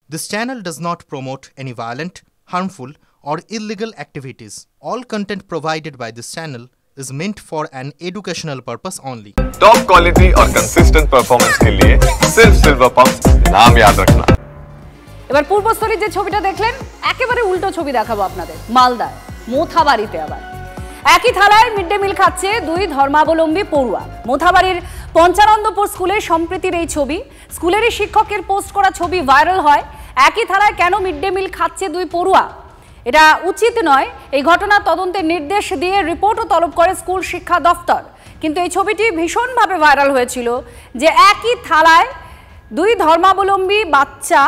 This channel does not promote any violent, harmful, or illegal activities. All content provided by this channel is meant for an educational purpose only. Top quality और consistent performance के लिए सिर्फ silver pumps नाम याद रखना। এবার পূর্বস্থলীর যে ছবিটা দেখলেন একেবারে উল্টো ছবি দেখাবো আপনাদের। মালদায় মোথাবাড়িতে আবার একই থালায় মিড ডে মিল খাচ্ছে দুই ধর্মাবলম্বী পড়ুয়া। মোথাবাড়ির পঞ্চানন্দপুর স্কুলে সম্প্রীতির এই ছবি, স্কুলেরই শিক্ষকের পোস্ট করা ছবি ভাইরাল হয়। একই থালায় কেন মিড ডে মিল খাচ্ছে দুই পড়ুয়া, এটা উচিত নয়। এই ঘটনার তদন্তের নির্দেশ দিয়ে রিপোর্টও তলব করে স্কুল শিক্ষা দফতর। কিন্তু এই ছবিটি ভীষণভাবে ভাইরাল হয়েছিল যে একই থালায় দুই ধর্মাবলম্বী বাচ্চা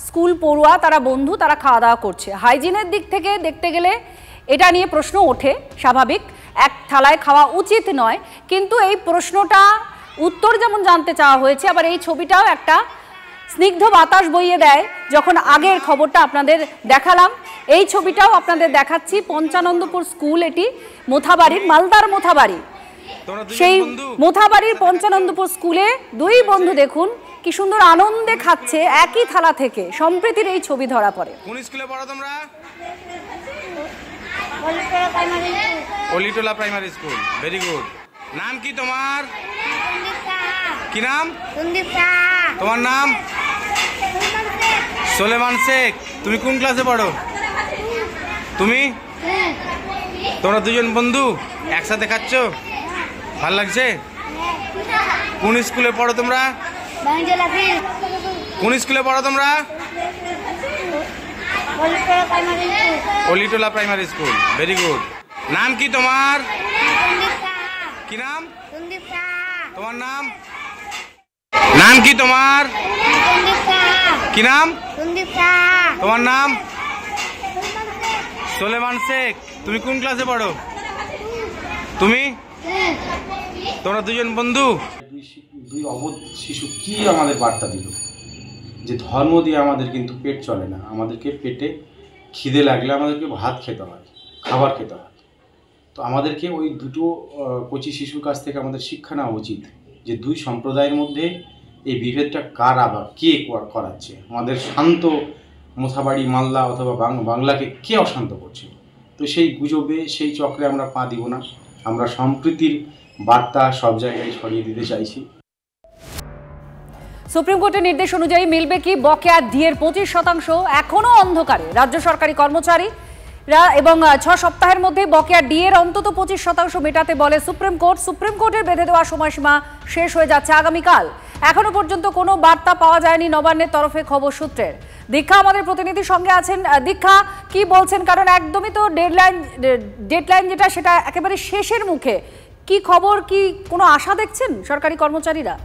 স্কুল পড়ুয়া, তারা বন্ধু, তারা খাওয়া দাওয়া করছে। হাইজিনের দিক থেকে দেখতে গেলে এটা নিয়ে প্রশ্ন ওঠে, স্বাভাবিক, এক থালায় খাওয়া উচিত নয়। কিন্তু এই প্রশ্নটা উত্তর যেমন জানতে চাওয়া হয়েছে, আবার এই ছবিটাও একটা স্নিগ্ধ বাতাস বইয়ে দেয়। যখন আগের খবরটা আপনাদের দেখালাম, এই ছবিটাও আপনাদের দেখাচ্ছি। পঞ্চানন্দপুর স্কুল, এটি মোথাবাড়ির, মালদার মোথাবাড়ি। সেই মোথাবাড়ির পঞ্চানন্দপুর স্কুলে দুই বন্ধু দেখুন কি সুন্দর আনন্দে খাচ্ছে একই থালা থেকে। সম্প্রীতির এই ছবি ধরা পড়ে। কোন স্কুলে পড়ো তোমরা? Olitola primary school. Very good. নাম কি তোমার? কি নাম? তোমার নাম? সোলেমান শেখ। তুমি কোন ক্লাসে পড়ো? তুমি? তোমরা দুজন বন্ধু একসাথে খাচ্ছ, ভাল লাগছে? কোন স্কুলে পড়ো তোমরা? কোন স্কুলে পড়ো তোমরা? Olitola primary school. Very good. নাম কি তোমার? কি নাম? তোমার নাম? নাম কি তোমার? কি নাম? তোমার নাম? সোলেমান শেখ। তুমি কোন ক্লাসে পড়ো? তুমি? তোমরা দুজন বন্ধু। দুই অবোধ শিশু কি আমাদের বার্তা দিল যে ধর্ম দিয়ে আমাদের কিন্তু পেট চলে না, আমাদেরকে পেটে খিদে লাগলে আমাদেরকে ভাত খেতে হয়, খাবার খেতে হয়। তো আমাদেরকে ওই দুটো কচি শিশুর কাছ থেকে আমাদের শিক্ষা নেওয়া উচিত যে দুই সম্প্রদায়ের মধ্যে এই বিভেদটা কার আবার কে করাচ্ছে। আমাদের শান্ত মোথাবাড়ি, মালদা অথবা বাংলাকে কে অশান্ত করছে। তো সেই গুজবে, সেই চক্রে আমরা পা দিব না। আমরা সম্প্রীতির বার্তা সব জায়গায় ছড়িয়ে দিতে চাইছি। সুপ্রিম কোর্টের নির্দেশ অনুযায়ী মিলবে কি বকেয়া ডিএর 25%? এখনও অন্ধকারে রাজ্য সরকারি কর্মচারীরা এবং 6 সপ্তাহের মধ্যে বকেয়া ডিএর অন্তত 25% মেটাতে বলে সুপ্রিম কোর্ট। সুপ্রিম কোর্টের বেঁধে দেওয়া সময়সীমা শেষ হয়ে যাচ্ছে আগামীকাল। এখনো পর্যন্ত কোনো বার্তা পাওয়া যায়নি নবান্নের তরফে, খবর সূত্রের। দীক্ষা আমাদের প্রতিনিধির সঙ্গে আছেন। দীক্ষা, কি বলছেন? কারণ একদমই তো ডেডলাইন যেটা, সেটা একেবারে শেষের মুখে। কি খবর, কি কোনো আশা দেখছেন সরকারি কর্মচারীরা?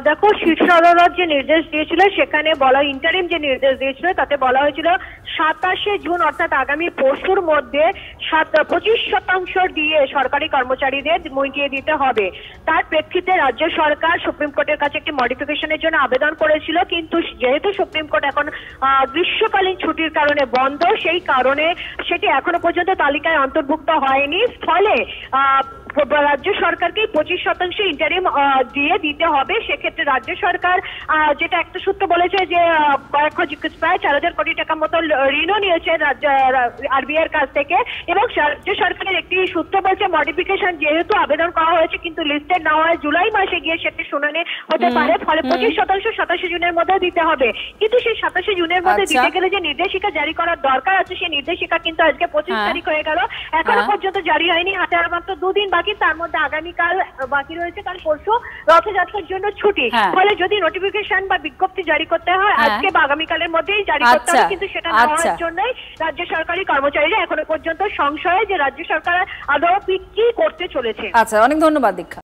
দেখো, শীর্ষ আদালত যে নির্দেশ দিয়েছিল সেখানে বলা, ইন্টারিম যে নির্দেশ দিয়েছিল তাতে বলা হয়েছিল 27শে জুন অর্থাৎ আগামী পরশুর মধ্যে 25% দিয়ে সরকারি কর্মচারীদের মিটিয়ে দিতে হবে। তার প্রেক্ষিতে রাজ্য সরকার সুপ্রিম কোর্টের কাছে একটি মডিফিকেশনের জন্য আবেদন করেছিল, কিন্তু যেহেতু সুপ্রিম কোর্ট এখন গ্রীষ্মকালীন ছুটির কারণে বন্ধ, সেই কারণে সেটি এখনো পর্যন্ত তালিকায় অন্তর্ভুক্ত হয়নি। ফলে রাজ্য সরকারকে 25% ইন্টারিম দিয়ে দিতে হবে। সেক্ষেত্রে রাজ্য সরকার যেটা একটা সূত্র বলেছে যে প্রায় 4000 কোটি টাকা মতো ঋণও নিয়েছে আরবিআই এর কাছ থেকে, এবং রাজ্য সরকারের একটি সূত্র বলছে মডিফিকেশন যেহেতু আবেদন করা হয়েছে কিন্তু লিস্টেড না হয় জুলাই মাসে গিয়ে সেটি শুনানি হতে পারে। ফলে 25% 27শে জুনের মধ্যে দিতে হবে। কিন্তু সেই 27শে জুনের মধ্যে দিতে গেলে যে নির্দেশিকা জারি করার দরকার আছে, সেই নির্দেশিকা কিন্তু আজকে 25 তারিখ হয়ে গেল, এখনো পর্যন্ত জারি হয়নি। হাতে আর মাত্র 2 দিন বাকি। তার মধ্যে আগামীকাল বাকি রয়েছে, কারণ পরশু রথযাত্রার জন্য ছুটি। ফলে যদি নোটিফিকেশন বা বিজ্ঞপ্তি জারি করতে হয় আজকে বা আগামীকালের মধ্যেই জারি করতে হবে, কিন্তু সেটা না হওয়ার জন্যই রাজ্য সরকারি কর্মচারীরা এখনো পর্যন্ত সংশয়ে যে রাজ্য সরকার আদৌ কি করতে চলেছে। আচ্ছা, অনেক ধন্যবাদ দীক্ষা।